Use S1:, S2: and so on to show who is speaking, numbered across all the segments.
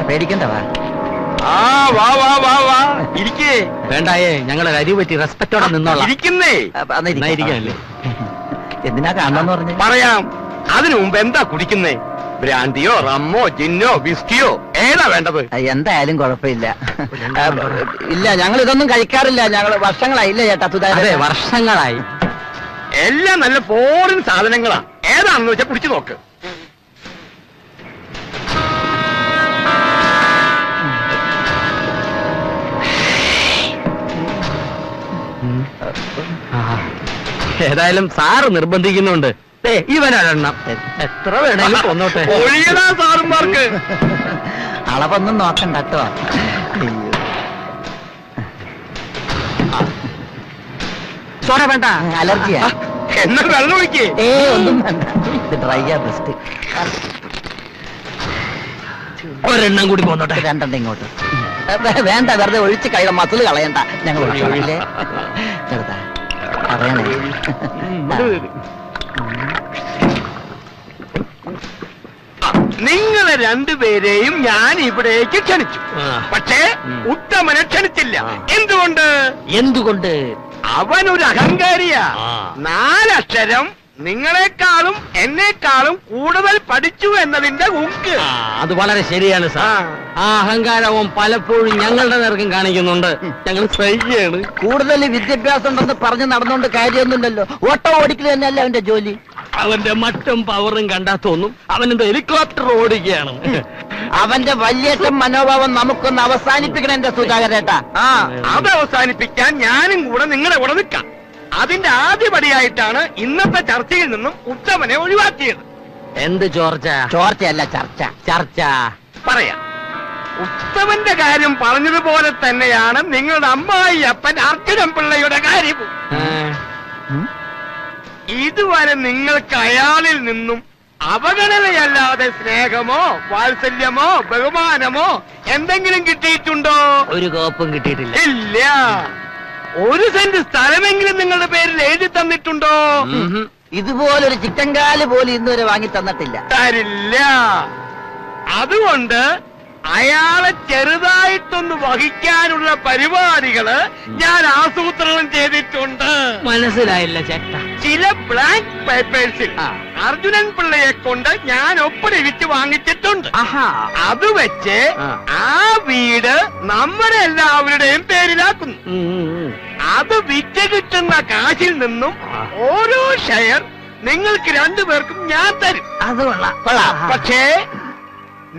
S1: പേടിക്കണ്ട വാ.
S2: വാ വാ വാ വാ ഇരിക്കേ.
S1: വേണ്ടായേ, ഞങ്ങളെ അരി പറ്റി റെസ്പെക്റ്റോടെ നിന്നോളാം.
S2: ഇരിക്കുന്നേ.
S1: ഇരിക്കാനല്ലേ? എന്തിനാ കാണണമെന്ന് പറഞ്ഞു
S2: പറയാം. അതിനു മുമ്പ് എന്താ കുടിക്കുന്നേ? ബ്രാൻഡിയോ റമ്മോ ജിന്നോ വിസ്കിയോ ഏതാ വേണ്ടത്?
S1: എന്തായാലും കുഴപ്പമില്ല. ഇല്ല, ഞങ്ങൾ ഇതൊന്നും കഴിക്കാറില്ല. ഞങ്ങൾ വർഷങ്ങളായി. ഇല്ല ചേട്ടാ സുധാകരൻ, വർഷങ്ങളായി.
S2: എല്ലാം നല്ല ഫോറിൻ സാധനങ്ങളാ. ഏതാണെന്ന് വെച്ചാ കുടിച്ചു നോക്ക്.
S1: ഏതായാലും സാറ് നിർബന്ധിക്കുന്നുണ്ട്. ഇവനെണ്ണം എത്ര വേണേലും കൊന്നോട്ടെ.
S2: സാറുമാർക്ക്
S1: അളവൊന്നും നോക്കണ്ട കേട്ടോ. സോഡ വേണ്ട, അലർജിയാ.
S2: എന്നാ വെള്ളം ഒഴിക്കേ.
S1: ഒന്നും വേണ്ട, ഇത് ഡ്രൈയാ ബെസ്റ്റ്. ഒരെണ്ണം കൂടി പോന്നോട്ടെ. രണ്ടെണ്ണം ഇങ്ങോട്ട് വേണ്ട, വെറുതെ ഒഴിച്ച് കഴിയാൻ മസിൽ കളയണ്ട. ഞങ്ങൾ ഒഴിച്ചോളേ. ചെറുതാ പറയണേ.
S2: നിങ്ങളെ രണ്ടുപേരെയും ഞാൻ ഇവിടേക്ക് ക്ഷണിച്ചു. പക്ഷേ ഉത്തമനെ ക്ഷണിച്ചില്ല. എന്തുകൊണ്ട്? അവനൊരു അഹങ്കാരിയാ. 4 അക്ഷരം നിങ്ങളെക്കാളും എന്നെക്കാളും കൂടുതൽ പഠിച്ചു എന്നതിന്റെ ഊക്ക്.
S1: അത് വളരെ ശരിയാണ് സാർ. ആ അഹങ്കാരവും പലപ്പോഴും ഞങ്ങളുടെ നേർക്കും കാണിക്കുന്നുണ്ട്. ഞങ്ങൾ സഹിക്കുകയാണ്. കൂടുതൽ വിദ്യാഭ്യാസം ഉണ്ടെന്ന് പറഞ്ഞ് നടന്നുകൊണ്ട് കാര്യമൊന്നുമില്ലല്ലോ. ഓട്ടോ ഓടിക്കൽ തന്നെയല്ലേ അവന്റെ ജോലി. അവന്റെ മറ്റും പവറും കണ്ടാ തോന്നും അവനെന്തോ ഹെലികോപ്റ്റർ ഓടിക്കുകയാണ്. അവന്റെ വലിയേറ്റം മനോഭാവം നമുക്കൊന്ന് അവസാനിപ്പിക്കണം എന്റെ സുധാകരേട്ടാ.
S2: അത് അവസാനിപ്പിക്കാൻ ഞാനും കൂടെ നിങ്ങളുടെ കൂടെ നിൽക്കാം. അതിന്റെ ആദ്യപടിയായിട്ടാണ് ഇന്നത്തെ ചർച്ചയിൽ നിന്നും ഉത്തമനെ ഒഴിവാക്കിയത്.
S1: എന്ത് ചോർച്ച? ചോർച്ചയല്ല, ചർച്ച. ചർച്ച
S2: പറയാം. ഉത്തമന്റെ കാര്യം പറഞ്ഞതുപോലെ തന്നെയാണ് നിങ്ങളുടെ അമ്മായി അപ്പൻ അർജുനൻ പിള്ളയുടെ കാര്യവും. ഇതുവരെ നിങ്ങൾക്ക് അയാളിൽ നിന്നും അവഗണനയല്ലാതെ സ്നേഹമോ വാത്സല്യമോ ബഹുമാനമോ എന്തെങ്കിലും കിട്ടിയിട്ടുണ്ടോ?
S1: ഒരു കോപ്പും കിട്ടിയിട്ടില്ല.
S2: ഇല്ല. 1 സെന്റ് സ്ഥലമെങ്കിലും നിങ്ങളുടെ പേരിൽ എഴുതി തന്നിട്ടുണ്ടോ?
S1: ഇതുപോലൊരു ചിക്കൻകാല് പോലും ഇന്നുവരെ വാങ്ങി തന്നിട്ടില്ല.
S2: തരില്ല. അതുകൊണ്ട് അയാളെ ചെറുതായിട്ടൊന്ന് വഹിക്കാനുള്ള പരിപാടികള് ഞാൻ ആസൂത്രണം ചെയ്തിട്ടുണ്ട്.
S1: മനസ്സിലായില്ല ചേട്ടാ.
S2: ചില ബ്ലാങ്ക് പേപ്പേഴ്സിൽ അർജുനൻ പിള്ളയെ കൊണ്ട് ഞാൻ ഒപ്പിടിവിച്ച് വാങ്ങിച്ചിട്ടുണ്ട്. അത് വെച്ച് ആ വീട് നമ്മുടെ എല്ലാവരുടെയും പേരിലാക്കുന്നു. അത് വിറ്റ് കിട്ടുന്ന കാശിൽ നിന്നും ഓരോ ഷെയർ നിങ്ങൾക്ക് 2 പേർക്കും ഞാൻ തരും.
S1: അത് കൊള്ളാം.
S2: പക്ഷേ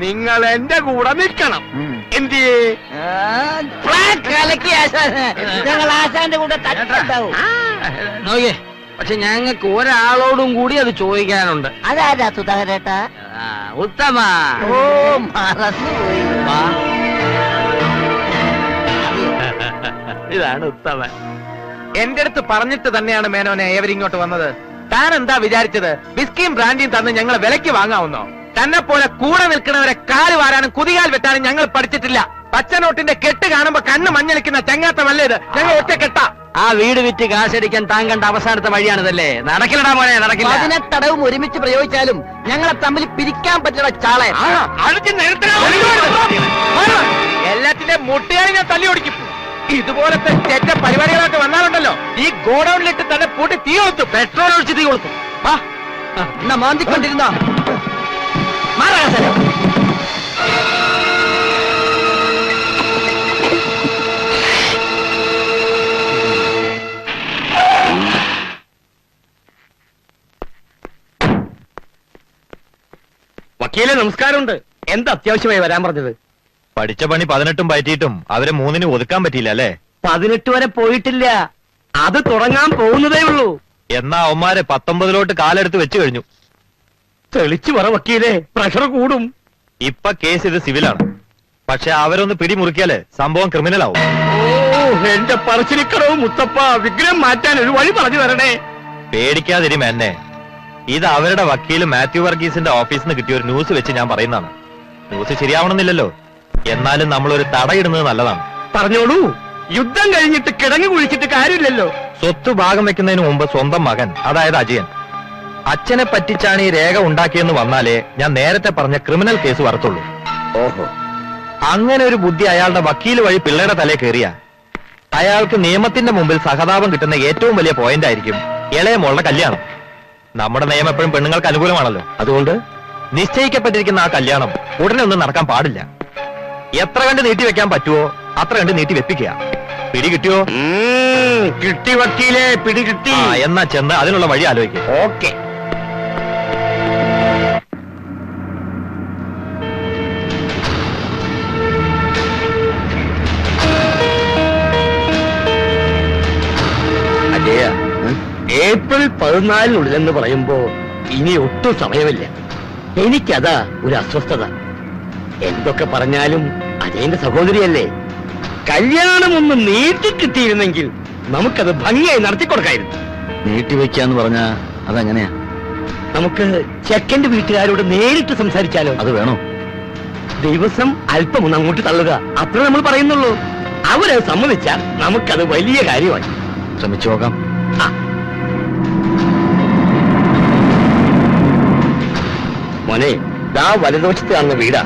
S2: നിങ്ങൾ എന്റെ കൂടെ നിൽക്കണം. എന്തിയേ?
S1: ഞങ്ങൾ ആശാന്റെ കൂടെ നോയേ. പക്ഷെ ഞങ്ങൾക്ക് ഒരാളോടും കൂടി അത് ചോദിക്കാനുണ്ട്. അതാരാ സുധാകരേട്ടാ? ഉത്തമ. ഓ, മറന്നുപോയി. ഇതാണ് ഉത്തമൻ.
S2: എന്റെ അടുത്ത് പറഞ്ഞിട്ട് തന്നെയാണ് മേനോനെ ഏവരിങ്ങോട്ട് വന്നത്. താൻ എന്താ വിചാരിച്ചത്? വിസ്കിയും ബ്രാൻഡിയും തന്ന് ഞങ്ങളെ വിലയ്ക്ക് വാങ്ങാവുന്നോ? തന്നെ പോലെ കൂടെ നിൽക്കുന്നവരെ കാല് വാരാനും കുതികാൽ വെട്ടാനും ഞങ്ങൾ പഠിച്ചിട്ടില്ല. പച്ചനോട്ടിന്റെ കെട്ട് കാണുമ്പോ കണ്ണ് മഞ്ഞളിക്കുന്ന ചങ്ങാത്തമല്ലേ ഇത്? ഞങ്ങൾ ഒറ്റ കെട്ടാ.
S1: ആ വീട് വിറ്റ് കാശടിക്കാൻ താൻ കണ്ട അവസാനത്തെ വഴിയാണിതല്ലേ? നടക്കില്ലടാ മോനെ, നടക്കില്ല. 18 തടവും ഒരുമിച്ച് പ്രയോഗിച്ചാലും ഞങ്ങളെ തമ്മിൽ പിരിക്കാൻ പറ്റുന്ന ചാളെ.
S2: എല്ലാത്തിന്റെ മുട്ടുകാരി ഞാൻ തല്ലി ഓടിക്കും. ഇതുപോലത്തെ ചെറ്റ പരിപാടികളൊക്കെ വന്നാലുണ്ടല്ലോ ഈ ഗോഡൌണിലിട്ട് തന്നെ പൂട്ടി തീ കൊടുത്തു.
S1: പെട്രോൾ ഒഴിച്ച് തീ കൊടുത്തു. എന്നാ മാന്തിക്കൊണ്ടിരുന്നോ?
S2: വക്കീലെ നമസ്കാരമുണ്ട്. എന്താ അത്യാവശ്യമായി വരാൻ പറഞ്ഞത്?
S3: പഠിച്ച പണി 18 പറ്റിയിട്ടും അവരെ 3 ഒതുക്കാൻ പറ്റിയില്ല അല്ലേ?
S1: 18 വരെ പോയിട്ടില്ല, അത് തുടങ്ങാൻ പോകുന്നതേ ഉള്ളൂ.
S3: എന്നാ അവന്മാരെ 19 കാലെടുത്ത് വെച്ചു കഴിഞ്ഞു.
S2: തെളിച്ചു പറ വക്കീലെ, പ്രഷർ കൂടും.
S3: ഇപ്പൊ കേസ് ഇത് സിവിലാണ്. പക്ഷെ അവരൊന്ന് പിടിമുറുക്കിയാല് സംഭവം ക്രിമിനൽ ആവും.
S2: ഓ, എന്റെ പറശ്ശിനിക്കടവ് മുത്തപ്പ, വിഗ്രഹം മാറ്റാൻ ഒരു വഴി പറഞ്ഞു തരണേ.
S3: പേടിക്കാതിരും എന്നെ. ഇത് അവരുടെ വക്കീല് മാത്യു വർഗീസിന്റെ ഓഫീസിൽ നിന്ന് കിട്ടിയ ഒരു ന്യൂസ് വെച്ച് ഞാൻ പറയുന്നതാണ്. ന്യൂസ് ശരിയാവണമെന്നില്ലല്ലോ, എന്നാലും നമ്മളൊരു തടയിടുന്നത് നല്ലതാണ്.
S2: പറഞ്ഞോളൂ. യുദ്ധം കഴിഞ്ഞിട്ട് കിടങ്ങി കുഴിച്ചിട്ട് കാര്യമില്ലല്ലോ.
S3: സ്വത്ത് ഭാഗം വെക്കുന്നതിന് മുമ്പ് സ്വന്തം മകൻ, അതായത് അജയൻ, അച്ഛനെ പറ്റിച്ചാണ് ഈ രേഖ ഉണ്ടാക്കിയെന്ന് വന്നാലേ ഞാൻ നേരത്തെ പറഞ്ഞ ക്രിമിനൽ കേസ് വരത്തുള്ളൂ.
S1: ഓഹോ,
S3: അങ്ങനെ ഒരു ബുദ്ധി അയാളുടെ വക്കീൽ വഴി പിള്ളയുടെ തലയിൽ കയറിയ അയാൾക്ക് നിയമത്തിന്റെ മുമ്പിൽ സഹതാപം കിട്ടുന്ന ഏറ്റവും വലിയ പോയിന്റ് ആയിരിക്കും ഇളയ മോളുടെ കല്യാണം. നമ്മുടെ നിയമം എപ്പോഴും പെണ്ണുങ്ങൾക്ക് അനുകൂലമാണല്ലോ. അതുകൊണ്ട് നിശ്ചയിക്കപ്പെട്ടിരിക്കുന്ന ആ കല്യാണം ഉടനെ ഒന്നും നടക്കാൻ പാടില്ല. എത്ര കണ്ട് നീട്ടിവെക്കാൻ പറ്റുമോ അത്ര കണ്ട് നീട്ടി വെപ്പിക്കുക. പിടി കിട്ടിയോ?
S2: കിട്ടി വക്കീലെ, പിടി കിട്ടി.
S3: എന്നാ ചെന്ന് അതിനുള്ള വഴി ആലോചിക്കും.
S2: ഓക്കെ. അജയ, ഏപ്രിൽ 14 പറയുമ്പോ ഇനി ഒട്ടും സമയമില്ല. എനിക്കതാ ഒരു അസ്വസ്ഥത. എന്തൊക്കെ പറഞ്ഞാലും അജയന്റെ സഹോദരിയല്ലേ. കല്യാണം ഒന്ന് നീട്ടി കിട്ടിയിരുന്നെങ്കിൽ നമുക്കത് ഭംഗിയായി നടത്തിക്കൊടുക്കായിരുന്നു.
S1: നീട്ടിവെക്കാന്ന് പറഞ്ഞാ അതെങ്ങനെയാ?
S2: നമുക്ക് ചെക്കന്റെ വീട്ടുകാരോട് നേരിട്ട് സംസാരിച്ചാലോ?
S1: അത് വേണോ?
S2: ദിവസം അല്പം ഒന്ന് അങ്ങോട്ട് തള്ളുക, അത്ര നമ്മൾ പറയുന്നുള്ളൂ. അവരത് സമ്മതിച്ചാൽ നമുക്കത് വലിയ കാര്യമായി.
S1: ശ്രമിച്ചു നോക്കാം.
S2: മോനെ, ദാ വലതുവശത്ത് കാണുന്ന വീടാ.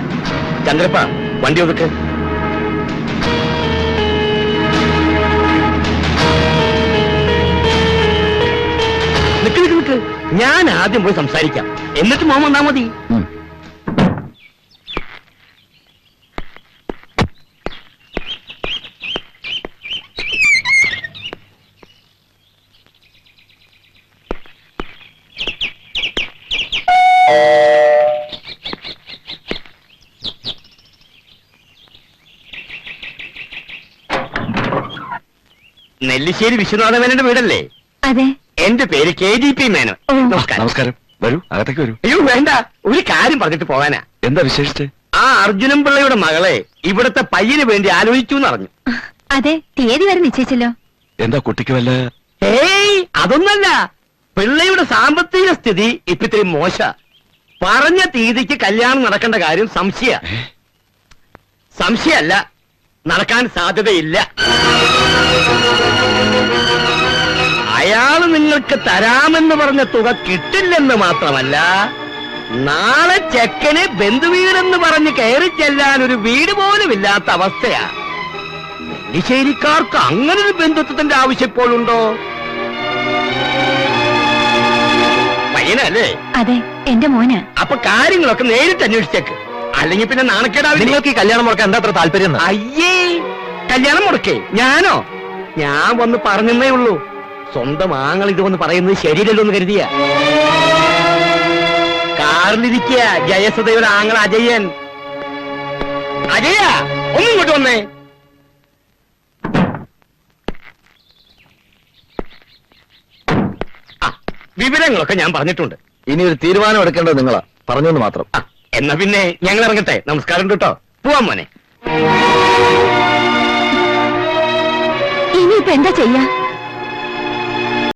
S2: ചന്ദ്രപ്പ, വണ്ടി ഒതുക്ക്. നിക്ക്, ഞാൻ ആദ്യം പോയി സംസാരിക്കാം, എന്നിട്ട് മോൻ വന്നാ മതി. നെല്ലിശ്ശേരി വിശ്വനാഥമേനന്റെ വീടല്ലേ?
S4: അതെ.
S2: എന്റെ പേര് KGP മേനോൻ.
S5: നമസ്കാരം. വരൂ, അകത്തേക്ക് വരൂ.
S2: അയ്യോ വേണ്ട, ഒരു കാര്യം പറഞ്ഞിട്ട് പോകാനാ.
S5: എന്താ വിശേഷിച്ച്?
S2: ആ അർജുനൻ പിള്ളയുടെ മകളെ ഇവിടുത്തെ പയ്യന് വേണ്ടി ആലോചിച്ചു എന്നറിഞ്ഞു.
S4: അതെ, തീയതി വരെ നിശ്ചയിച്ചല്ലോ.
S5: എന്താ കുട്ടിക്ക് വല്ല?
S2: ഏയ്, അതൊന്നല്ല. പിള്ളയുടെ സാമ്പത്തിക സ്ഥിതി ഇപ്പൊ ഇത്തിരി മോശ. പറഞ്ഞ തീയതിക്ക് കല്യാണം നടക്കേണ്ട കാര്യം സംശയമല്ല, നടക്കാൻ സാധ്യതയില്ല. അയാള് നിങ്ങൾക്ക് തരാമെന്ന് പറഞ്ഞ തുക കിട്ടില്ലെന്ന് മാത്രമല്ല, നാളെ ചെക്കന് ബന്ധുവീടെന്ന് പറഞ്ഞ് കയറി ചെല്ലാൻ ഒരു വീട് പോലും ഇല്ലാത്ത അവസ്ഥയാ. നെല്ലിശ്ശേരിക്കാർക്ക് അങ്ങനൊരു ബന്ധുത്വത്തിന്റെ ആവശ്യം ഇപ്പോഴുണ്ടോ? പയ്യനല്ലേ?
S4: അതെ, എന്റെ മോന്.
S2: അപ്പൊ കാര്യങ്ങളൊക്കെ നേരിട്ട് അന്വേഷിച്ചേക്ക്, അല്ലെങ്കിൽ പിന്നെ നാണക്കേടാവില്ല.
S3: നിങ്ങൾക്ക് ഈ കല്യാണം മുടക്കാൻ എന്താ അത്ര താല്പര്യം?
S2: അയ്യേ, കല്യാണം മുടക്കേ? ഞാനോ? ഞാൻ വന്ന് പറഞ്ഞേ ഉള്ളൂ. സ്വന്തം ആങ്ങൾ ഇത് വന്ന് പറയുന്നത് ശരിയല്ലല്ലോ എന്ന് കരുതിയ. കാറിലിരിക്കുക ജയസുധയുടെ ആങ്ങൾ അജയൻ. അജയ, ഒന്നും ഇങ്ങോട്ട് വന്നേ. വിവരങ്ങളൊക്കെ ഞാൻ പറഞ്ഞിട്ടുണ്ട്.
S1: ഇനി ഒരു തീരുമാനം എടുക്കേണ്ടത് നിങ്ങളാ. പറഞ്ഞെന്ന് മാത്രം.
S2: എന്നാ പിന്നെ ഞങ്ങൾ ഇറങ്ങട്ടെ. നമസ്കാരം കേട്ടോ. പോവാൻ മോനെ.
S4: ഇനിയിപ്പോ എന്താ ചെയ്യാ?